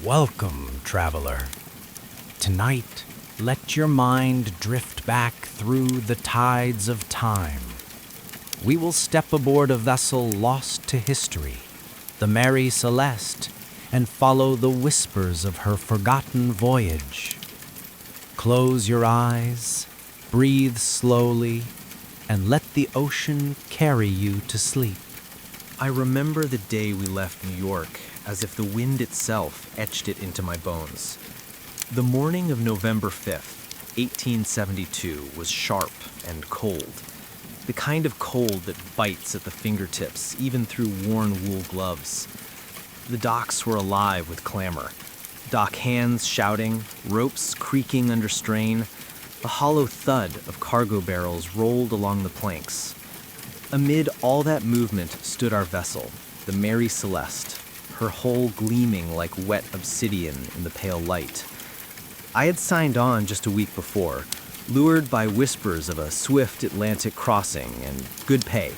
Welcome, traveler. Tonight, let your mind drift back through the tides of time. We will step aboard a vessel lost to history, the Mary Celeste, and follow the whispers of her forgotten voyage. Close your eyes, breathe slowly, and let the ocean carry you to sleep. I remember the day we left New York as if the wind itself etched it into my bones. The morning of November 5th, 1872 was sharp and cold. The kind of cold that bites at the fingertips, even through worn wool gloves. The docks were alive with clamor. Dock hands shouting, ropes creaking under strain. The hollow thud of cargo barrels rolled along the planks. Amid all that movement stood our vessel, the Mary Celeste, her hull gleaming like wet obsidian in the pale light. I had signed on just a week before, lured by whispers of a swift Atlantic crossing and good pay.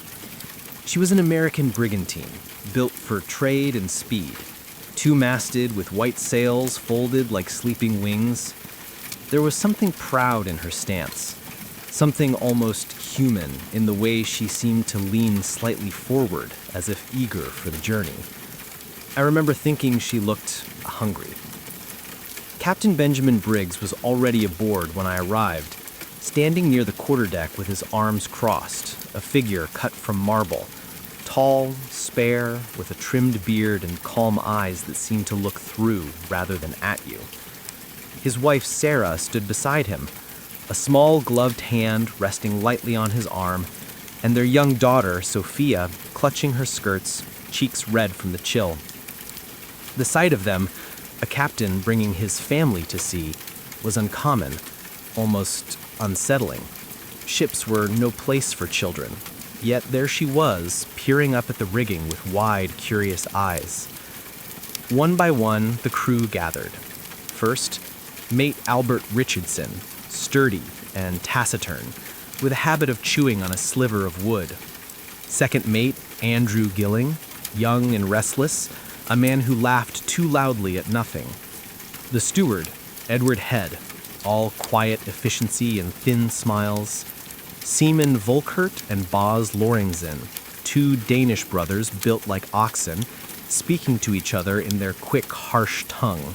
She was an American brigantine, built for trade and speed, two-masted with white sails folded like sleeping wings. There was something proud in her stance, something almost human in the way she seemed to lean slightly forward as if eager for the journey. I remember thinking she looked hungry. Captain Benjamin Briggs was already aboard when I arrived, standing near the quarterdeck with his arms crossed, a figure cut from marble, tall, spare, with a trimmed beard and calm eyes that seemed to look through rather than at you. His wife Sarah stood beside him, a small gloved hand resting lightly on his arm, and their young daughter, Sophia, clutching her skirts, cheeks red from the chill. The sight of them, a captain bringing his family to sea, was uncommon, almost unsettling. Ships were no place for children, yet there she was, peering up at the rigging with wide, curious eyes. One by one, the crew gathered. First, mate Albert Richardson, sturdy and taciturn, with a habit of chewing on a sliver of wood. Second mate Andrew Gilling, young and restless, a man who laughed too loudly at nothing. The steward, Edward Head, all quiet efficiency and thin smiles. Seaman Volkert and Boz Loringsen, two Danish brothers built like oxen, speaking to each other in their quick, harsh tongue.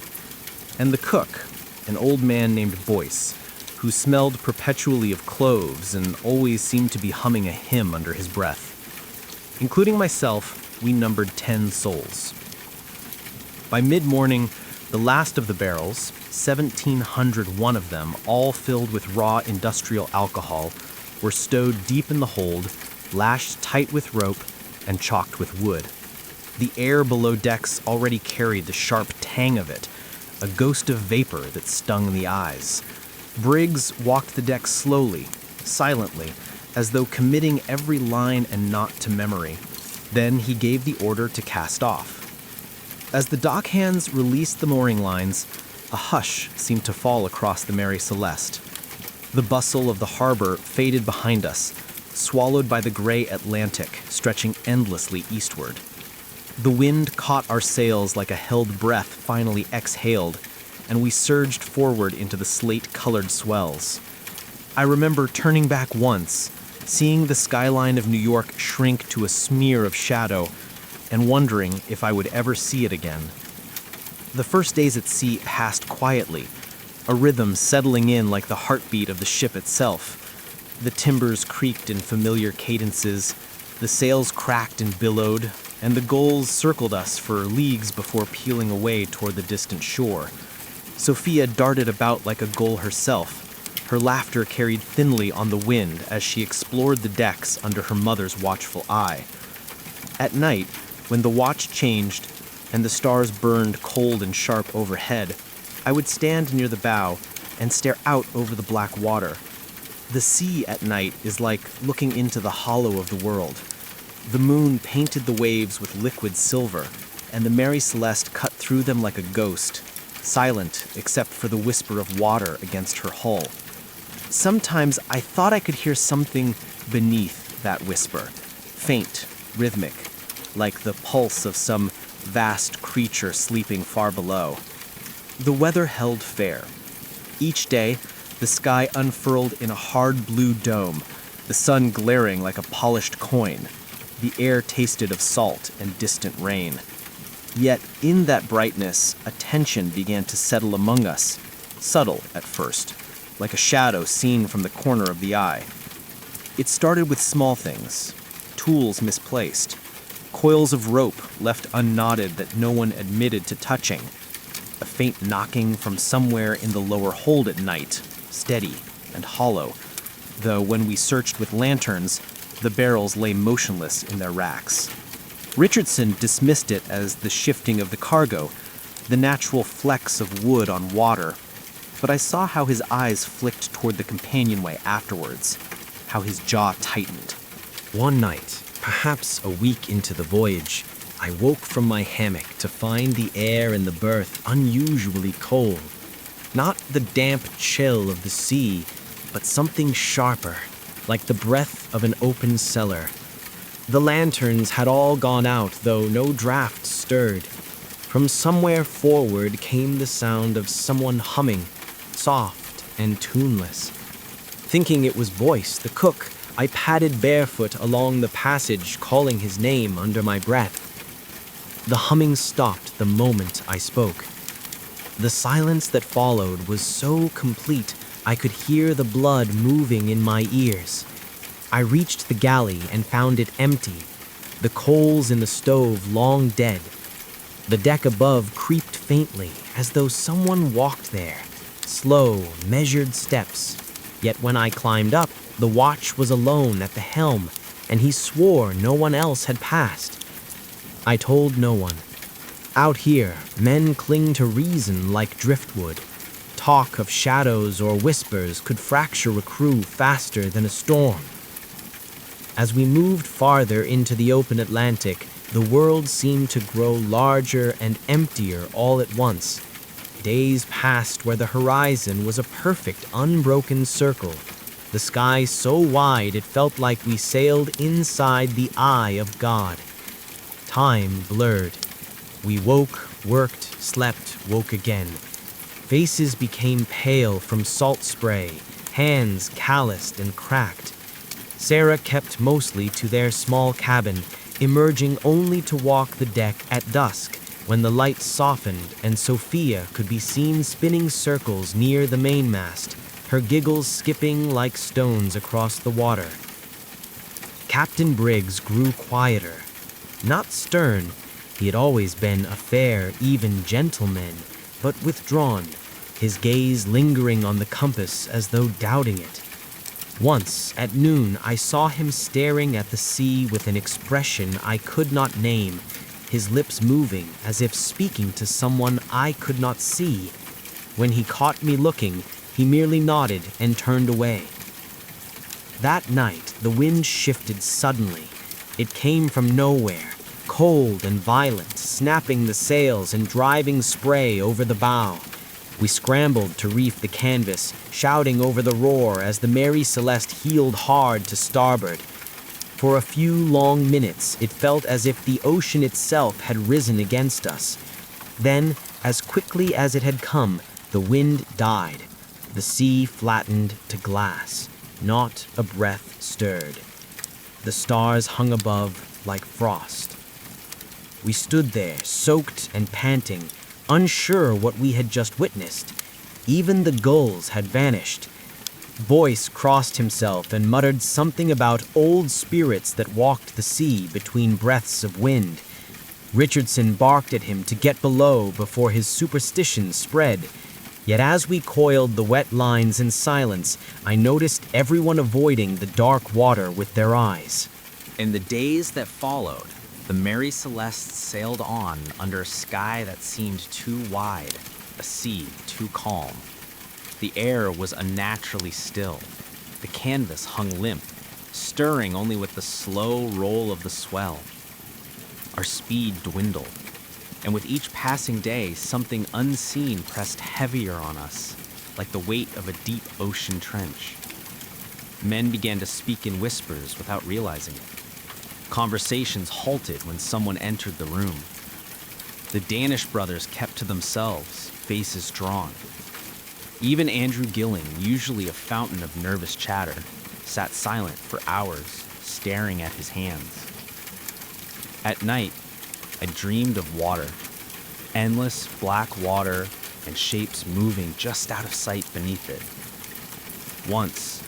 And the cook, an old man named Boyce, who smelled perpetually of cloves and always seemed to be humming a hymn under his breath. Including myself, we numbered 10 souls. By mid-morning, the last of the barrels, 1,701 of them, all filled with raw industrial alcohol, were stowed deep in the hold, lashed tight with rope, and chalked with wood. The air below decks already carried the sharp tang of it, a ghost of vapor that stung the eyes. Briggs walked the deck slowly, silently, as though committing every line and knot to memory. Then he gave the order to cast off. As the dock hands released the mooring lines, a hush seemed to fall across the Mary Celeste. The bustle of the harbor faded behind us, swallowed by the gray Atlantic stretching endlessly eastward. The wind caught our sails like a held breath finally exhaled, and we surged forward into the slate-colored swells. I remember turning back once, seeing the skyline of New York shrink to a smear of shadow, and wondering if I would ever see it again. The first days at sea passed quietly, a rhythm settling in like the heartbeat of the ship itself. The timbers creaked in familiar cadences, the sails cracked and billowed, and the gulls circled us for leagues before peeling away toward the distant shore. Sophia darted about like a gull herself, her laughter carried thinly on the wind as she explored the decks under her mother's watchful eye. At night, when the watch changed and the stars burned cold and sharp overhead, I would stand near the bow and stare out over the black water. The sea at night is like looking into the hollow of the world. The moon painted the waves with liquid silver, and the Mary Celeste cut through them like a ghost, silent except for the whisper of water against her hull. Sometimes I thought I could hear something beneath that whisper, faint, rhythmic, like the pulse of some vast creature sleeping far below. The weather held fair. Each day, the sky unfurled in a hard blue dome, the sun glaring like a polished coin. The air tasted of salt and distant rain. Yet, in that brightness, a tension began to settle among us, subtle at first, like a shadow seen from the corner of the eye. It started with small things, tools misplaced, coils of rope left unknotted that no one admitted to touching, a faint knocking from somewhere in the lower hold at night, steady and hollow, though when we searched with lanterns, the barrels lay motionless in their racks. Richardson dismissed it as the shifting of the cargo, the natural flecks of wood on water, but I saw how his eyes flicked toward the companionway afterwards, how his jaw tightened. One night, perhaps a week into the voyage, I woke from my hammock to find the air in the berth unusually cold. Not the damp chill of the sea, but something sharper, like the breath of an open cellar. The lanterns had all gone out, though no draft stirred. From somewhere forward came the sound of someone humming, soft and tuneless. Thinking it was Boyce, the cook, I padded barefoot along the passage, calling his name under my breath. The humming stopped the moment I spoke. The silence that followed was so complete I could hear the blood moving in my ears. I reached the galley and found it empty, the coals in the stove long dead. The deck above creaked faintly, as though someone walked there, slow, measured steps. Yet when I climbed up, the watch was alone at the helm, and he swore no one else had passed. I told no one. Out here, men cling to reason like driftwood. Talk of shadows or whispers could fracture a crew faster than a storm. As we moved farther into the open Atlantic, the world seemed to grow larger and emptier all at once. Days passed where the horizon was a perfect, unbroken circle, the sky so wide it felt like we sailed inside the eye of God. Time blurred. We woke, worked, slept, woke again. Faces became pale from salt spray, hands calloused and cracked. Sarah kept mostly to their small cabin, emerging only to walk the deck at dusk, when the light softened and Sophia could be seen spinning circles near the mainmast, her giggles skipping like stones across the water. Captain Briggs grew quieter. Not stern, he had always been a fair, even gentleman, but withdrawn, his gaze lingering on the compass as though doubting it. Once, at noon, I saw him staring at the sea with an expression I could not name, his lips moving as if speaking to someone I could not see. When he caught me looking, he merely nodded and turned away. That night, the wind shifted suddenly. It came from nowhere, cold and violent, snapping the sails and driving spray over the bow. We scrambled to reef the canvas, shouting over the roar as the Mary Celeste heeled hard to starboard. For a few long minutes, it felt as if the ocean itself had risen against us. Then, as quickly as it had come, the wind died. The sea flattened to glass. Not a breath stirred. The stars hung above like frost. We stood there, soaked and panting, unsure what we had just witnessed. Even the gulls had vanished. Boyce crossed himself and muttered something about old spirits that walked the sea between breaths of wind. Richardson barked at him to get below before his superstition spread. Yet as we coiled the wet lines in silence, I noticed everyone avoiding the dark water with their eyes. In the days that followed, the Mary Celeste sailed on under a sky that seemed too wide, a sea too calm. The air was unnaturally still. The canvas hung limp, stirring only with the slow roll of the swell. Our speed dwindled, and with each passing day, something unseen pressed heavier on us, like the weight of a deep ocean trench. Men began to speak in whispers without realizing it. Conversations halted when someone entered the room. The Danish brothers kept to themselves, faces drawn. Even Andrew Gilling, usually a fountain of nervous chatter, sat silent for hours, staring at his hands. At night, I dreamed of water, endless black water and shapes moving just out of sight beneath it. Once,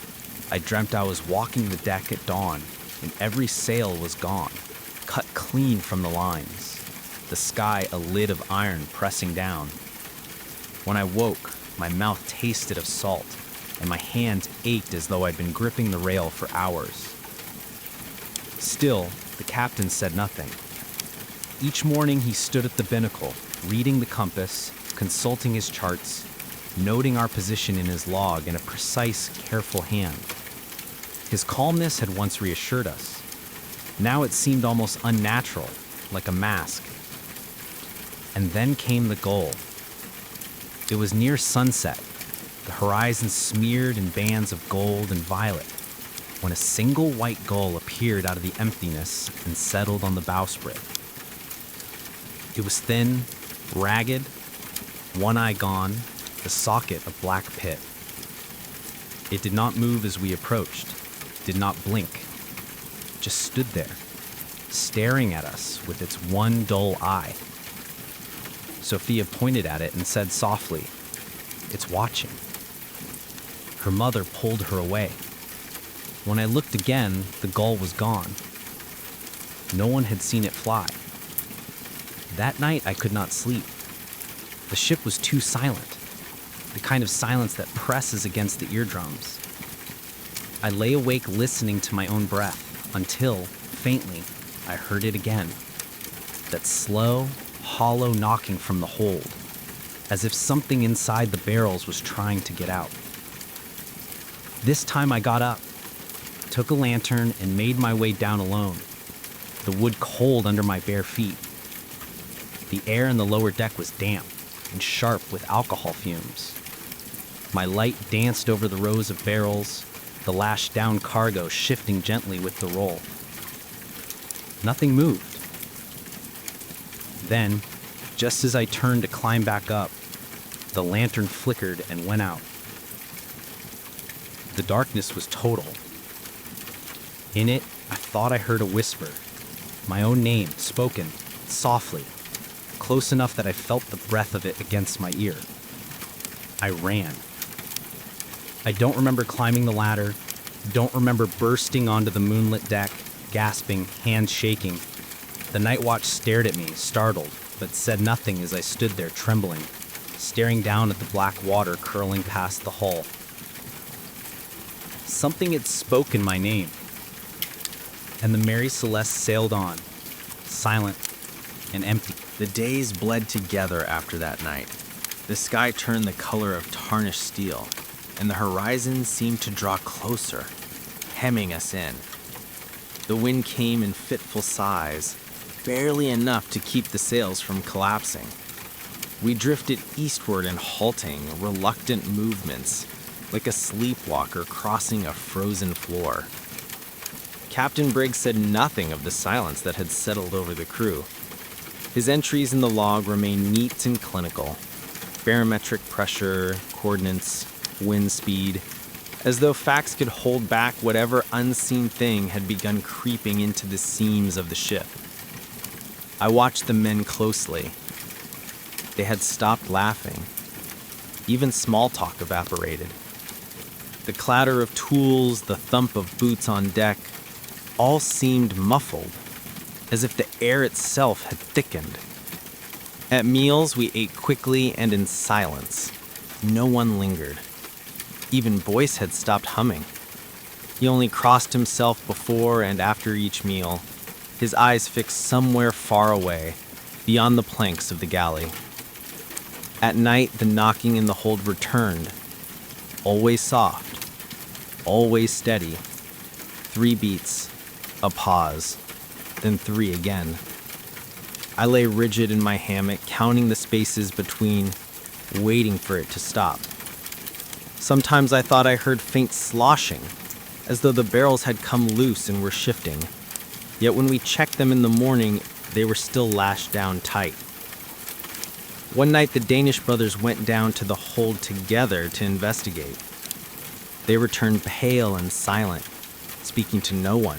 I dreamt I was walking the deck at dawn and every sail was gone, cut clean from the lines, the sky a lid of iron pressing down. When I woke, my mouth tasted of salt, and my hands ached as though I'd been gripping the rail for hours. Still, the captain said nothing. Each morning he stood at the binnacle, reading the compass, consulting his charts, noting our position in his log in a precise, careful hand. His calmness had once reassured us. Now it seemed almost unnatural, like a mask. And then came the goal. It was near sunset, the horizon smeared in bands of gold and violet, when a single white gull appeared out of the emptiness and settled on the bowsprit. It was thin, ragged, one eye gone, the socket a black pit. It did not move as we approached, did not blink, just stood there, staring at us with its one dull eye. Sophia pointed at it and said softly, "It's watching." Her mother pulled her away. When I looked again, the gull was gone. No one had seen it fly. That night I could not sleep. The ship was too silent, the kind of silence that presses against the eardrums. I lay awake listening to my own breath until, faintly, I heard it again. That slow, hollow knocking from the hold, as if something inside the barrels was trying to get out. This time I got up, took a lantern, and made my way down alone, the wood cold under my bare feet. The air in the lower deck was damp and sharp with alcohol fumes. My light danced over the rows of barrels, the lashed down cargo shifting gently with the roll. Nothing moved. Then, just as I turned to climb back up, the lantern flickered and went out. The darkness was total. In it, I thought I heard a whisper, my own name spoken, softly, close enough that I felt the breath of it against my ear. I ran. I don't remember climbing the ladder, don't remember bursting onto the moonlit deck, gasping, hands shaking. The night watch stared at me, startled, but said nothing as I stood there trembling, staring down at the black water curling past the hull. Something had spoken my name, and the Mary Celeste sailed on, silent and empty. The days bled together after that night. The sky turned the color of tarnished steel, and the horizon seemed to draw closer, hemming us in. The wind came in fitful sighs, barely enough to keep the sails from collapsing. We drifted eastward in halting, reluctant movements, like a sleepwalker crossing a frozen floor. Captain Briggs said nothing of the silence that had settled over the crew. His entries in the log remained neat and clinical. Barometric pressure, coordinates, wind speed, as though facts could hold back whatever unseen thing had begun creeping into the seams of the ship. I watched the men closely. They had stopped laughing. Even small talk evaporated. The clatter of tools, the thump of boots on deck, all seemed muffled, as if the air itself had thickened. At meals, we ate quickly and in silence. No one lingered. Even Boyce had stopped humming. He only crossed himself before and after each meal, his eyes fixed somewhere far away, beyond the planks of the galley. At night, the knocking in the hold returned, always soft, always steady. 3 beats, a pause, then 3 again. I lay rigid in my hammock, counting the spaces between, waiting for it to stop. Sometimes I thought I heard faint sloshing, as though the barrels had come loose and were shifting. Yet when we checked them in the morning, they were still lashed down tight. One night, the Danish brothers went down to the hold together to investigate. They returned pale and silent, speaking to no one.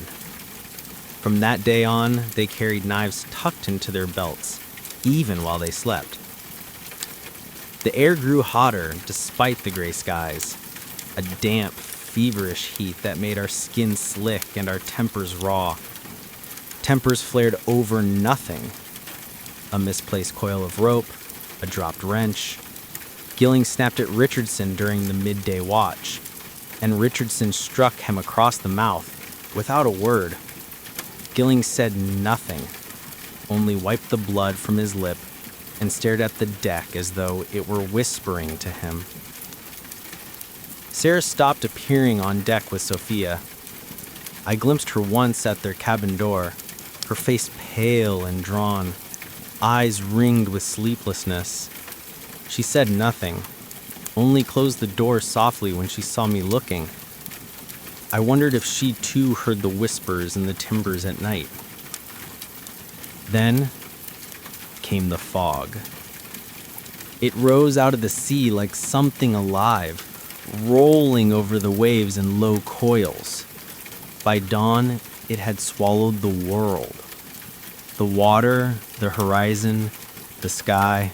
From that day on, they carried knives tucked into their belts, even while they slept. The air grew hotter despite the gray skies, a damp, feverish heat that made our skin slick and our tempers raw. Tempers flared over nothing. A misplaced coil of rope, a dropped wrench. Gilling snapped at Richardson during the midday watch, and Richardson struck him across the mouth without a word. Gilling said nothing, only wiped the blood from his lip and stared at the deck as though it were whispering to him. Sarah stopped appearing on deck with Sophia. I glimpsed her once at their cabin door, her face pale and drawn, eyes ringed with sleeplessness. She said nothing, only closed the door softly when she saw me looking. I wondered if she too heard the whispers in the timbers at night. Then came the fog. It rose out of the sea like something alive, rolling over the waves in low coils. By dawn, it had swallowed the world. The water, the horizon, the sky,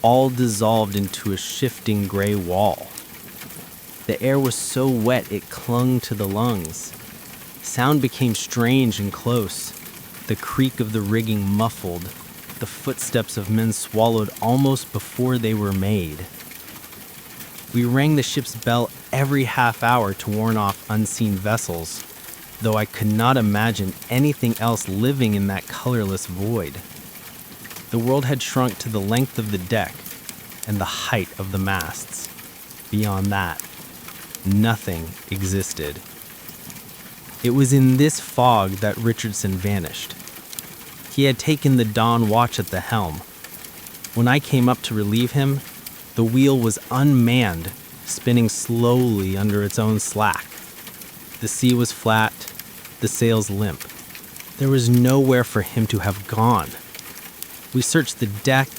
all dissolved into a shifting gray wall. The air was so wet it clung to the lungs. Sound became strange and close. The creak of the rigging muffled, the footsteps of men swallowed almost before they were made. We rang the ship's bell every half hour to warn off unseen vessels, though I could not imagine anything else living in that colorless void. The world had shrunk to the length of the deck and the height of the masts. Beyond that, nothing existed. It was in this fog that Richardson vanished. He had taken the dawn watch at the helm. When I came up to relieve him, the wheel was unmanned, spinning slowly under its own slack. The sea was flat, the sails limp. There was nowhere for him to have gone. We searched the deck,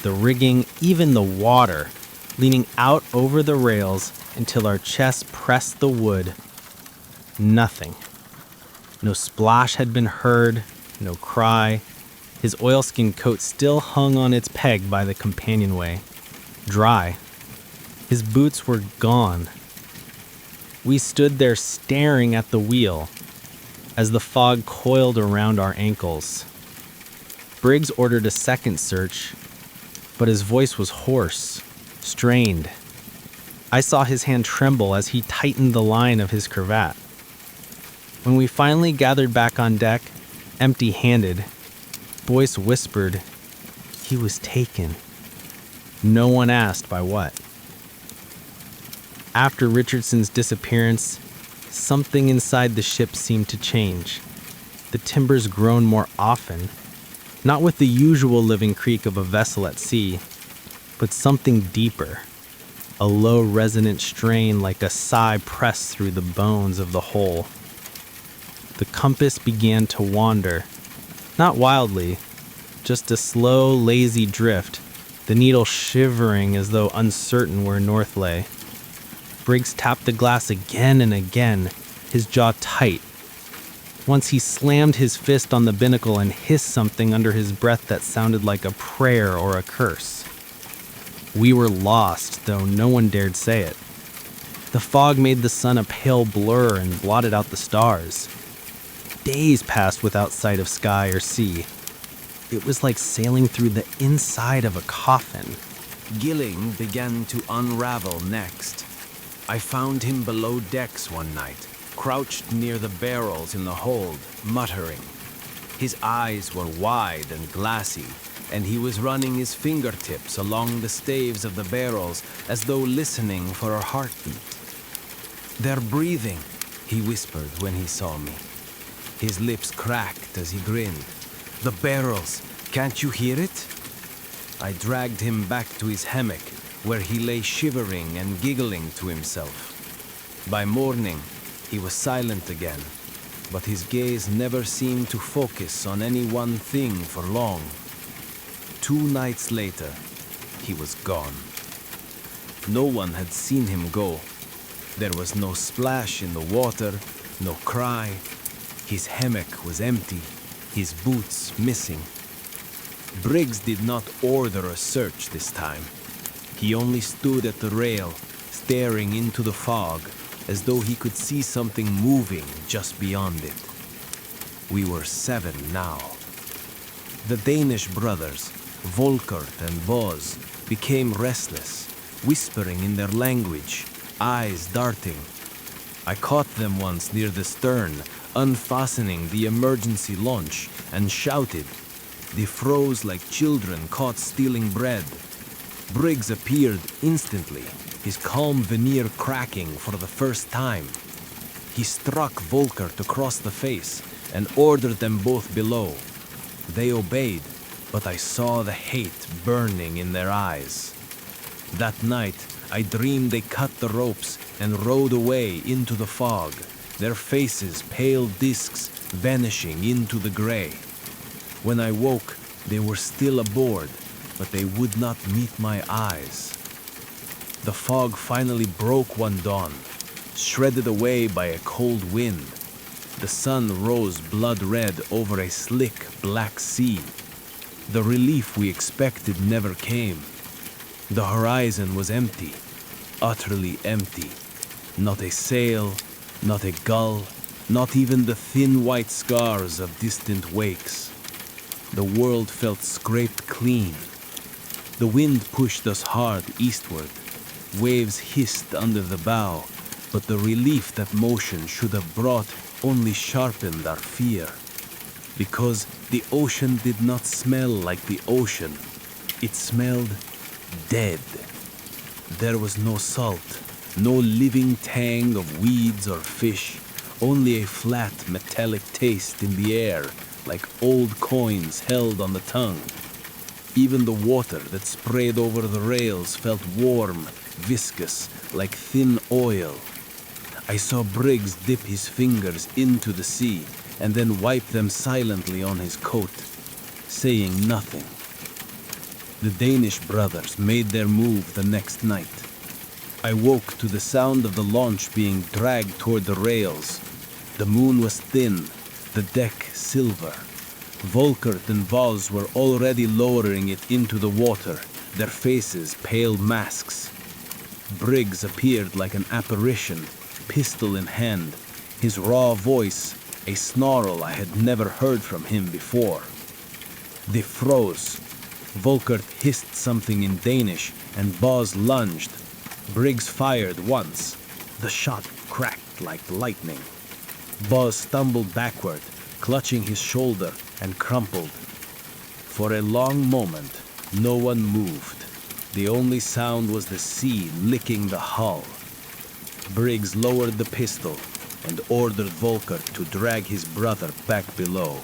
the rigging, even the water, leaning out over the rails until our chests pressed the wood. Nothing. No splash had been heard, no cry. His oilskin coat still hung on its peg by the companionway, dry. His boots were gone. We stood there staring at the wheel as the fog coiled around our ankles. Briggs ordered a second search, but his voice was hoarse, strained. I saw his hand tremble as he tightened the line of his cravat. When we finally gathered back on deck, empty-handed, Boyce whispered, "He was taken." No one asked by what. After Richardson's disappearance, something inside the ship seemed to change. The timbers groaned more often, not with the usual living creak of a vessel at sea, but something deeper, a low resonant strain like a sigh pressed through the bones of the hull. The compass began to wander, not wildly, just a slow, lazy drift, the needle shivering as though uncertain where north lay. Briggs tapped the glass again and again, his jaw tight. Once he slammed his fist on the binnacle and hissed something under his breath that sounded like a prayer or a curse. We were lost, though no one dared say it. The fog made the sun a pale blur and blotted out the stars. Days passed without sight of sky or sea. It was like sailing through the inside of a coffin. Gilling began to unravel next. I found him below decks one night, crouched near the barrels in the hold, muttering. His eyes were wide and glassy, and he was running his fingertips along the staves of the barrels as though listening for a heartbeat. "They're breathing," he whispered when he saw me. His lips cracked as he grinned. "The barrels, can't you hear it?" I dragged him back to his hammock, where he lay shivering and giggling to himself. By morning, he was silent again, but his gaze never seemed to focus on any one thing for long. 2 nights later, he was gone. No one had seen him go. There was no splash in the water, no cry. His hammock was empty, his boots missing. Briggs did not order a search this time. He only stood at the rail, staring into the fog, as though he could see something moving just beyond it. We were 7 now. The Danish brothers, Volkert and Boz, became restless, whispering in their language, eyes darting. I caught them once near the stern, unfastening the emergency launch, and shouted. They froze like children caught stealing bread. Briggs appeared instantly, his calm veneer cracking for the first time. He struck Volkert across the face and ordered them both below. They obeyed, but I saw the hate burning in their eyes. That night, I dreamed they cut the ropes and rode away into the fog, their faces pale discs vanishing into the gray. When I woke, they were still aboard, but they would not meet my eyes. The fog finally broke one dawn, shredded away by a cold wind. The sun rose blood red over a slick black sea. The relief we expected never came. The horizon was empty, utterly empty. Not a sail, not a gull, not even the thin white scars of distant wakes. The world felt scraped clean. The wind pushed us hard eastward. Waves hissed under the bow, but the relief that motion should have brought only sharpened our fear. Because the ocean did not smell like the ocean. It smelled dead. There was no salt, no living tang of weeds or fish, only a flat metallic taste in the air, like old coins held on the tongue. Even the water that sprayed over the rails felt warm, viscous, like thin oil. I saw Briggs dip his fingers into the sea and then wipe them silently on his coat, saying nothing. The Danish brothers made their move the next night. I woke to the sound of the launch being dragged toward the rails. The moon was thin, the deck silver. Volkert and Voz were already lowering it into the water, their faces pale masks. Briggs appeared like an apparition, pistol in hand, his raw voice a snarl I had never heard from him before. They froze. Volkert hissed something in Danish, and Boz lunged. Briggs fired once. The shot cracked like lightning. Boz stumbled backward, clutching his shoulder, and crumpled. For a long moment, no one moved. The only sound was the sea licking the hull. Briggs lowered the pistol and ordered Volkert to drag his brother back below.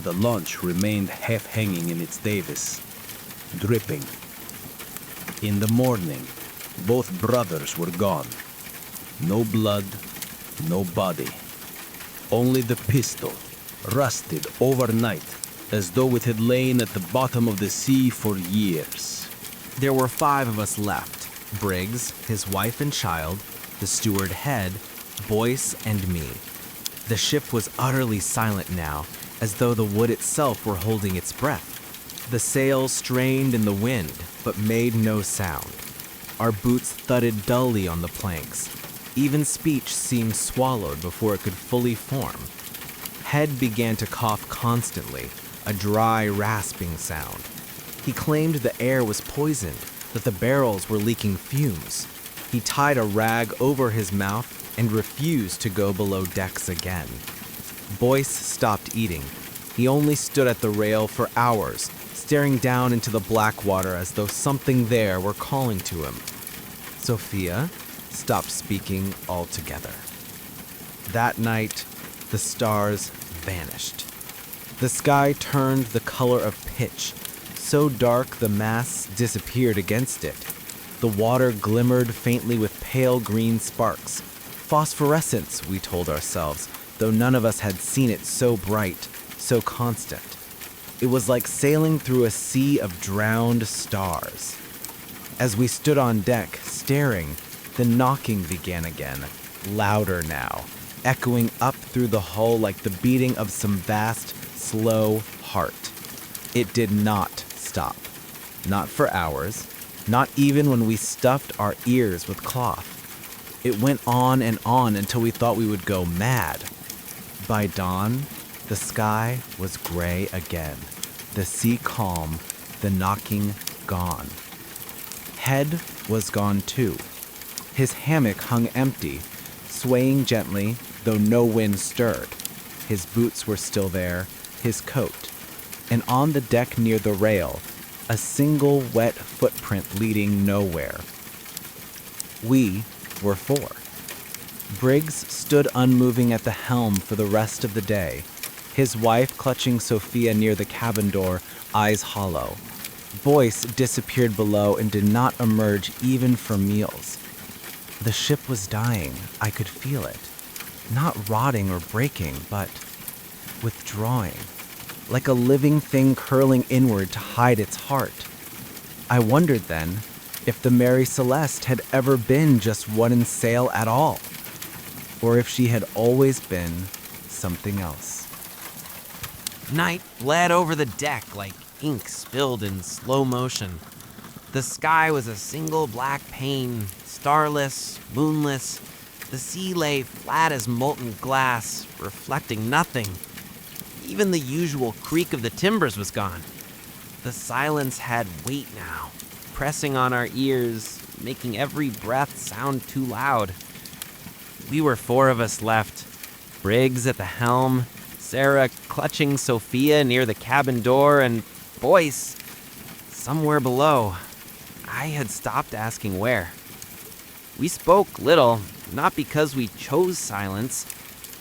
The launch remained half-hanging in its davits, dripping. In the morning, both brothers were gone. No blood, no body. Only the pistol, rusted overnight, as though it had lain at the bottom of the sea for years. There were 5 of us left: Briggs, his wife and child, the steward Head, Boyce, and me. The ship was utterly silent now, as though the wood itself were holding its breath. The sails strained in the wind, but made no sound. Our boots thudded dully on the planks. Even speech seemed swallowed before it could fully form. Head began to cough constantly, a dry, rasping sound. He claimed the air was poisoned, that the barrels were leaking fumes. He tied a rag over his mouth and refused to go below decks again. Boyce stopped eating. He only stood at the rail for hours, staring down into the black water as though something there were calling to him. Sophia stopped speaking altogether. That night, the stars vanished. The sky turned the color of pitch, so dark the masts disappeared against it. The water glimmered faintly with pale green sparks. Phosphorescence, we told ourselves, though none of us had seen it so bright, so constant. It was like sailing through a sea of drowned stars. As we stood on deck, staring, the knocking began again, louder now, echoing up through the hull like the beating of some vast, slow heart. It did not stop. Not for hours, not even when we stuffed our ears with cloth. It went on and on until we thought we would go mad. By dawn, the sky was gray again, the sea calm, the knocking gone. Head was gone too. His hammock hung empty, swaying gently, though no wind stirred. His boots were still there, his coat. And on the deck near the rail, a single wet footprint leading nowhere. We were four. Briggs stood unmoving at the helm for the rest of the day, his wife clutching Sophia near the cabin door, eyes hollow. Boyce disappeared below and did not emerge even for meals. The ship was dying. I could feel it. Not rotting or breaking, but withdrawing, like a living thing curling inward to hide its heart. I wondered then if the Mary Celeste had ever been just one sail at all, or if she had always been something else. Night bled over the deck like ink spilled in slow motion. The sky was a single black pane, starless, moonless. The sea lay flat as molten glass, reflecting nothing. Even the usual creak of the timbers was gone. The silence had weight now, pressing on our ears, making every breath sound too loud. We were four of us left. Briggs at the helm, Sarah clutching Sophia near the cabin door, and Boyce somewhere below. I had stopped asking where. We spoke little, not because we chose silence,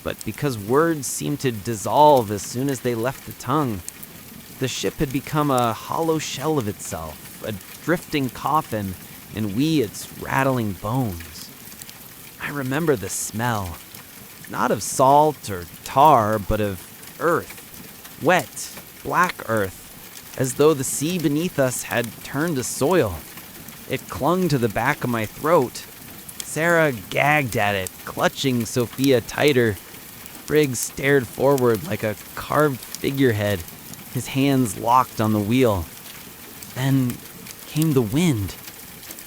but because words seemed to dissolve as soon as they left the tongue. The ship had become a hollow shell of itself, a drifting coffin, and we its rattling bones. I remember the smell, not of salt or tar, but of earth, wet, black earth, as though the sea beneath us had turned to soil. It clung to the back of my throat. Sarah gagged at it, clutching Sophia tighter. Briggs stared forward like a carved figurehead, his hands locked on the wheel. Then came the wind,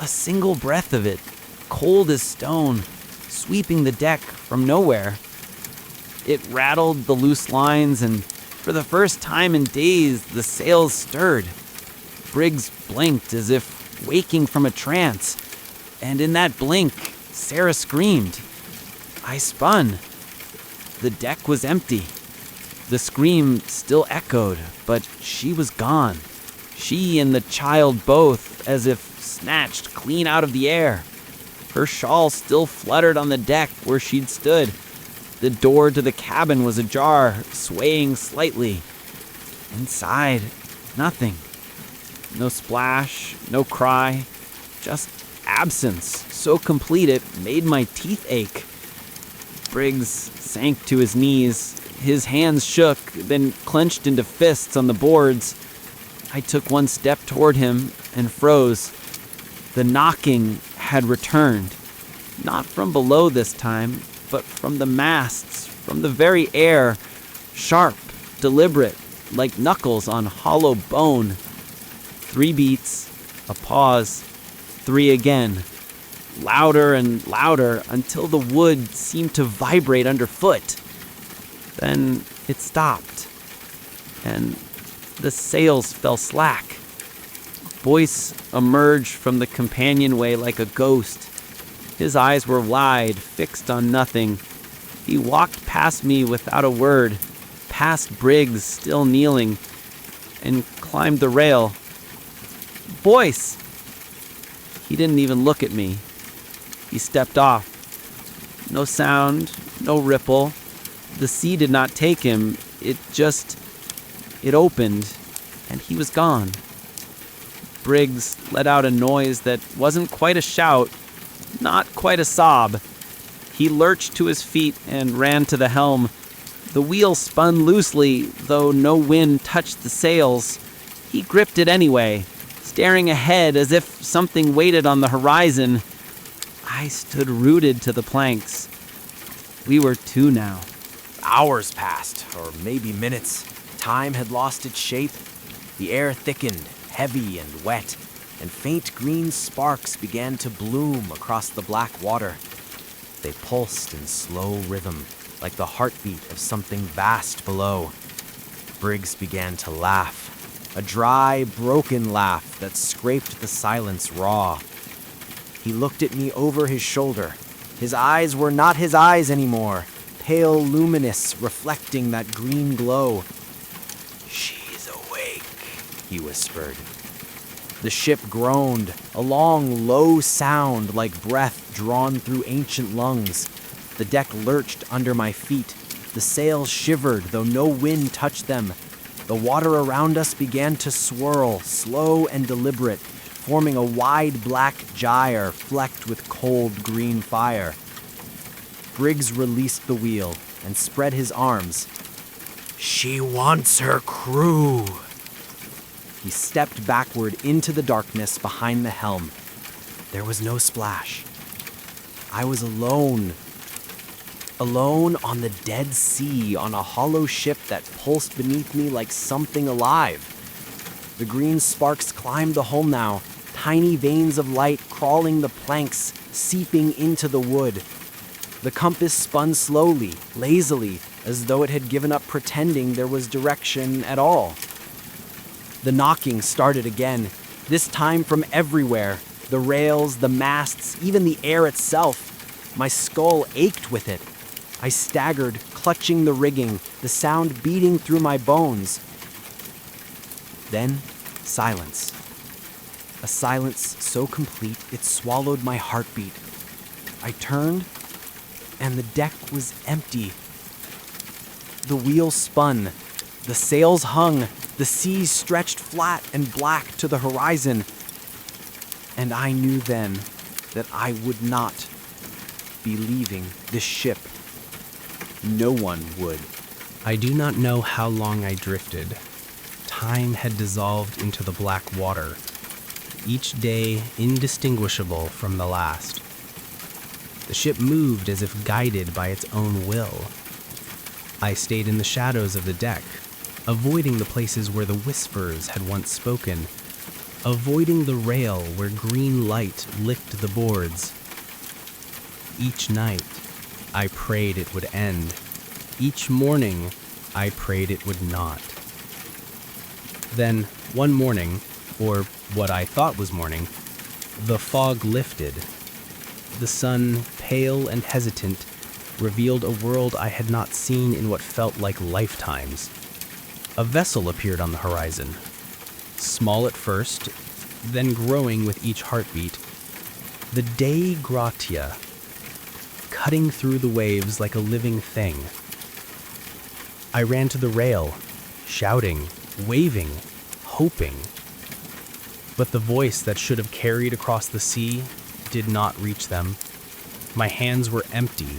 a single breath of it, cold as stone, sweeping the deck from nowhere. It rattled the loose lines, and for the first time in days, the sails stirred. Briggs blinked as if waking from a trance, and in that blink, Sarah screamed. I spun. The deck was empty. The scream still echoed, but she was gone. She and the child both, as if snatched clean out of the air. Her shawl still fluttered on the deck where she'd stood. The door to the cabin was ajar, swaying slightly. Inside, nothing. No splash, no cry, just absence, so complete it made my teeth ache. Briggs sank to his knees. His hands shook, then clenched into fists on the boards. I took one step toward him and froze. The knocking had returned. Not from below this time, but from the masts, from the very air, sharp, deliberate, like knuckles on hollow bone. 3 beats, a pause, 3 again, louder and louder until the wood seemed to vibrate underfoot. Then it stopped, and the sails fell slack. Boyce emerged from the companionway like a ghost. His eyes were wide, fixed on nothing. He walked past me without a word, past Briggs still kneeling, and climbed the rail. Boyce! He didn't even look at me. He stepped off. No sound, no ripple. The sea did not take him. It opened, and he was gone. Briggs let out a noise that wasn't quite a shout, not quite a sob. He lurched to his feet and ran to the helm. The wheel spun loosely, though no wind touched the sails. He gripped it anyway, staring ahead as if something waited on the horizon. I stood rooted to the planks. We were two now. Hours passed, or maybe minutes. Time had lost its shape. The air thickened, heavy and wet, and faint green sparks began to bloom across the black water. They pulsed in slow rhythm, like the heartbeat of something vast below. Briggs began to laugh, a dry, broken laugh that scraped the silence raw. He looked at me over his shoulder. His eyes were not his eyes anymore, pale luminous, reflecting that green glow. "She's awake," he whispered. The ship groaned, a long, low sound like breath drawn through ancient lungs. The deck lurched under my feet. The sails shivered, though no wind touched them. The water around us began to swirl, slow and deliberate, forming a wide black gyre flecked with cold green fire. Briggs released the wheel and spread his arms. "She wants her crew." He stepped backward into the darkness behind the helm. There was no splash. I was alone. Alone on the dead sea, on a hollow ship that pulsed beneath me like something alive. The green sparks climbed the hull now, tiny veins of light crawling the planks, seeping into the wood. The compass spun slowly, lazily, as though it had given up pretending there was direction at all. The knocking started again, this time from everywhere. The rails, the masts, even the air itself. My skull ached with it. I staggered, clutching the rigging, the sound beating through my bones. Then, silence. A silence so complete it swallowed my heartbeat. I turned, and the deck was empty. The wheel spun. The sails hung. The seas stretched flat and black to the horizon. And I knew then that I would not be leaving this ship. No one would. I do not know how long I drifted. Time had dissolved into the black water, each day indistinguishable from the last. The ship moved as if guided by its own will. I stayed in the shadows of the deck, avoiding the places where the whispers had once spoken, avoiding the rail where green light licked the boards. Each night, I prayed it would end. Each morning, I prayed it would not. Then, one morning, or what I thought was morning, the fog lifted. The sun, pale and hesitant, revealed a world I had not seen in what felt like lifetimes. A vessel appeared on the horizon, small at first, then growing with each heartbeat. The Dei Gratia, cutting through the waves like a living thing. I ran to the rail, shouting, waving, hoping. But the voice that should have carried across the sea did not reach them. My hands were empty,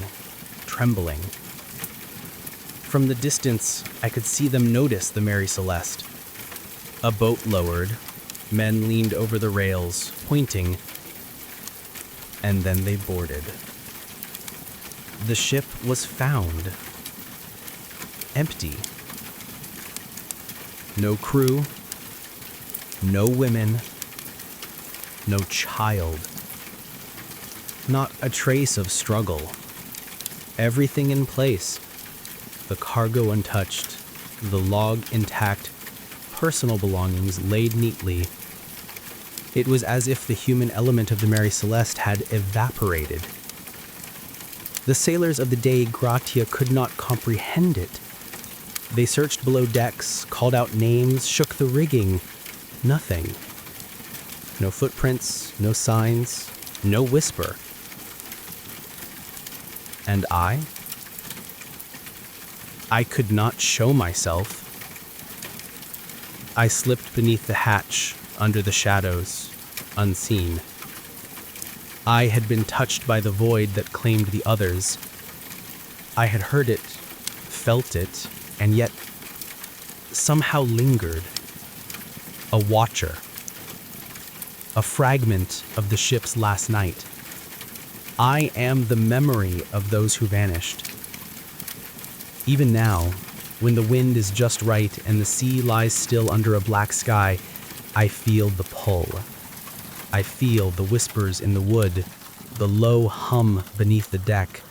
trembling. From the distance, I could see them notice the Mary Celeste. A boat lowered, men leaned over the rails, pointing, and then they boarded. The ship was found. Empty. No crew, no women, no child. Not a trace of struggle. Everything in place. The cargo untouched, the log intact, personal belongings laid neatly. It was as if the human element of the Mary Celeste had evaporated. The sailors of the Dei Gratia could not comprehend it. They searched below decks, called out names, shook the rigging. Nothing. No footprints, no signs, no whisper. And I could not show myself. I slipped beneath the hatch, under the shadows, unseen. I had been touched by the void that claimed the others. I had heard it, felt it, and yet somehow lingered. A watcher. A fragment of the ship's last night. I am the memory of those who vanished. Even now, when the wind is just right and the sea lies still under a black sky, I feel the pull. I feel the whispers in the wood, the low hum beneath the deck.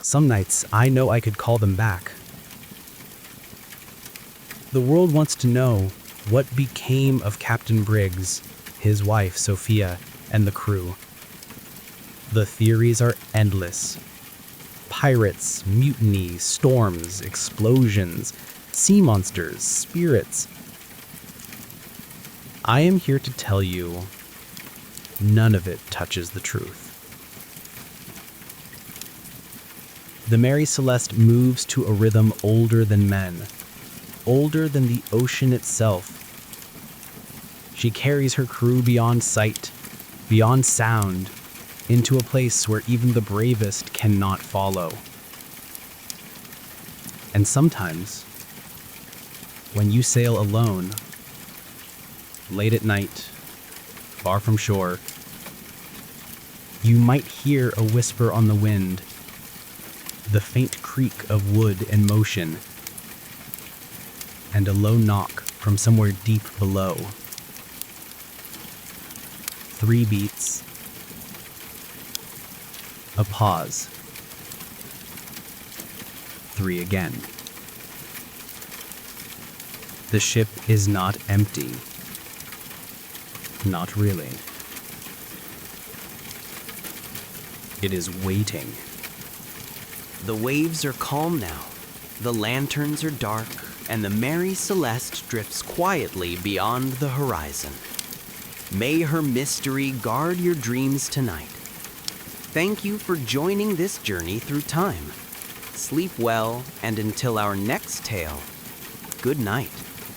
Some nights I know I could call them back. The world wants to know what became of Captain Briggs, his wife Sophia, and the crew. The theories are endless. Pirates, mutiny, storms, explosions, sea monsters, spirits. I am here to tell you, none of it touches the truth. The Mary Celeste moves to a rhythm older than men, older than the ocean itself. She carries her crew beyond sight, beyond sound, into a place where even the bravest cannot follow. And sometimes, when you sail alone, late at night, far from shore, you might hear a whisper on the wind, the faint creak of wood in motion, and a low knock from somewhere deep below. 3 beats, a pause, 3 again. The ship is not empty. Not really. It is waiting. The waves are calm now, the lanterns are dark, and the Mary Celeste drifts quietly beyond the horizon. May her mystery guard your dreams tonight. Thank you for joining this journey through time. Sleep well, and until our next tale, good night.